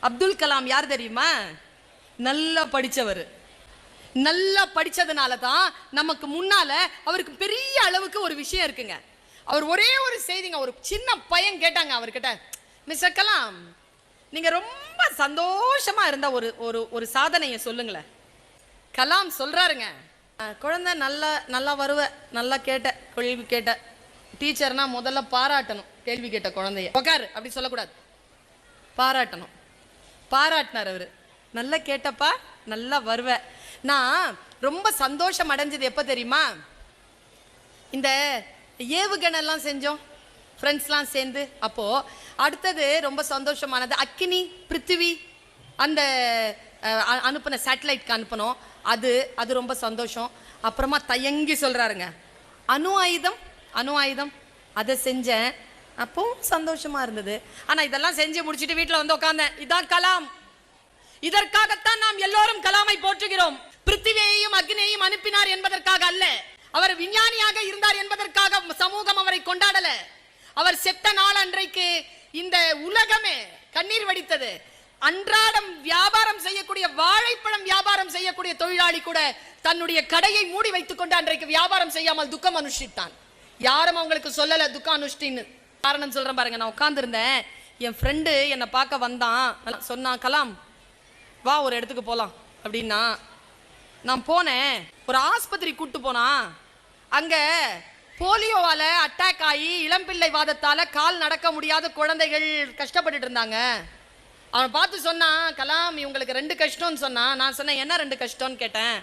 அப்துல் கலாம் யார் தெரியுமா? நல்லா படிச்சவர். நல்லா படிச்சதுனால தான் நமக்கு முன்னால அவருக்கு பெரிய அளவுக்கு ஒரு விஷயம் இருக்குங்க. அவர் ஒரே ஒரு செய்திங்க, ஒரு சின்ன பையன் கேட்டாங்க அவர்கிட்ட, மிஸ்டர் கலாம், நீங்க ரொம்ப சந்தோஷமா இருந்த ஒரு ஒரு ஒரு சாதனையை சொல்லுங்களேன். கலாம் சொல்றாருங்க, குழந்தை நல்லா நல்லா வருவ, நல்லா கேட்ட கேள்வி கேட்ட, டீச்சர்னா முதல்ல பாராட்டணும். கேள்வி கேட்ட குழந்தைய உட்காரு அப்படி சொல்லக்கூடாது, பாராட்டணும். பாராட்டினார் அவரு. நல்லா கேட்டப்பா, நல்லா வருவ. நான் ரொம்ப சந்தோஷம் அடைஞ்சது எப்போ தெரியுமா? இந்த ஏவுகணெல்லாம் செஞ்சோம் ஃப்ரெண்ட்ஸ்லாம் சேர்ந்து. அப்போ அடுத்தது ரொம்ப சந்தோஷமானது அக்கினி பிருத்திவி அந்த அனுப்பின சேட்டலைட்க்கு அனுப்பணும். அது அது ரொம்ப சந்தோஷம். அப்புறமா தயங்கி சொல்றாருங்க, அணு ஆயுதம் அதை செஞ்சேன், அப்பவும் சந்தோஷமா இருந்தது. ஆனா இதெல்லாம் செஞ்சு முடிச்சுட்டு வீட்டில் வந்து உட்கார்ந்தேன். இதான் கலாம். இதற்காகத்தான் நாம் எல்லோரும் கலாமை போற்றுகிறோம். பிருத்திவியையும் அக்னியையும் அனுப்பினார் என்பதற்காக அல்ல, அவர் விஞ்ஞானியாக இருந்தார் என்பதற்காக சமூகம் அவரை கொண்டாடல. அவர் செத்த நாள் அன்றைக்கு இந்த உலகமே கண்ணீர் வடித்தது. அன்றாடம் வியாபாரம் செய்யக்கூடிய, வாழைப்பழம் வியாபாரம் செய்யக்கூடிய தொழிலாளி கூட தன்னுடைய கடையை மூடி வைத்துக் கொண்டு அன்றைக்கு வியாபாரம் செய்யாமல் துக்கம் அனுஷ்டித்தான். யாரும் அவங்களுக்கு சொல்லல துக்கம் அனுஷ்டின்னு. காரணம் சொல்றேன் பாருங்க. நான் உட்கார்ந்து இருந்தேன், என் ஃப்ரெண்டு என்னை பார்க்க வந்தான். சொன்னான், கலாம் வா ஒரு இடத்துக்கு போலாம் அப்படின்னா. நான் போனேன். ஒரு ஆஸ்பத்திரி கூட்டு போனா, அங்க போலியோவால அட்டாக் ஆகி இளம்பிள்ளை வாதத்தால கால் நடக்க முடியாத குழந்தைகள் கஷ்டப்பட்டுட்டு இருந்தாங்க. அவன் பார்த்து சொன்னான், கலாம் இவங்களுக்கு 2 கஷ்டம்னு சொன்னான். நான் சொன்னேன், என்ன 2 கஷ்டம்னு கேட்டேன்.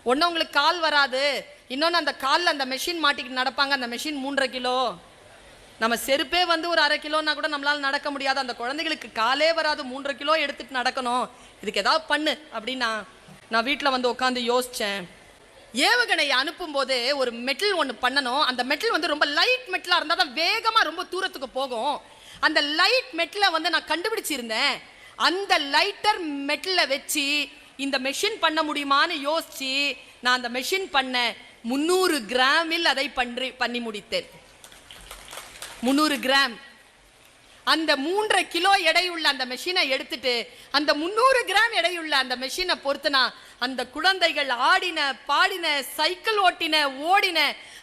ஒன்று உங்களுக்கு கால் வராது, இன்னொன்று அந்த காலில் அந்த மெஷின் மாட்டிக்கிட்டு நடப்பாங்க. அந்த மெஷின் 3.5 கிலோ. நம்ம செருப்பே வந்து ஒரு 1/2 கிலோன்னா கூட நம்மளால நடக்க முடியாது. அந்த குழந்தைகளுக்கு காலே வராது, 3.5 கிலோ எடுத்துட்டு நடக்கணும். இதுக்கு ஏதாவது பண்ணு அப்படின்னா. நான் வீட்டில் வந்து உட்காந்து யோசித்தேன். ஏவுகணையை அனுப்பும் போது ஒரு மெட்டல் ஒன்று பண்ணணும். அந்த மெட்டல் வந்து ரொம்ப லைட் மெட்டலாக இருந்தால் தான் வேகமாக ரொம்ப தூரத்துக்கு போகும். அந்த லைட் மெட்டலை வந்து நான் கண்டுபிடிச்சிருந்தேன். அந்த லைட்டர் மெட்டலை வச்சு இந்த மெஷின் பண்ண முடியுமான்னு யோசிச்சு நான் அந்த மெஷின் பண்ண 300 கிராமில் அதை பண்ணி முடித்தேன். 300 கிராம். அந்த 3.5 கிலோ எடையுள்ள அந்த மெஷினை எடுத்துட்டு அந்த 300 கிராம் எடையுள்ள அந்த மெஷினை பொறுத்துனா அந்த குழந்தைகள் ஆடின, பாடின, சைக்கிள் ஓட்டின, ஓடின.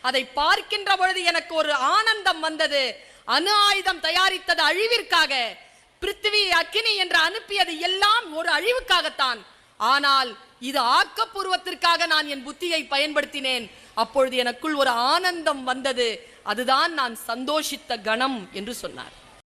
அதை பார்க்கின்ற பொழுது எனக்கு ஒரு ஆனந்தம் வந்தது. அணு ஆயுதம் தயாரித்தது அழிவிற்காக, பிருத்திவி அக்கினி என்று அனுப்பியது எல்லாம் ஒரு அழிவுக்காகத்தான். ஆனால் இது ஆக்கப்பூர்வத்திற்காக நான் என் புத்தியை பயன்படுத்தினேன். அப்பொழுது எனக்குள் ஒரு ஆனந்தம் வந்தது. அதுதான் நான் சந்தோஷித்த கணம் என்று சொன்னார்.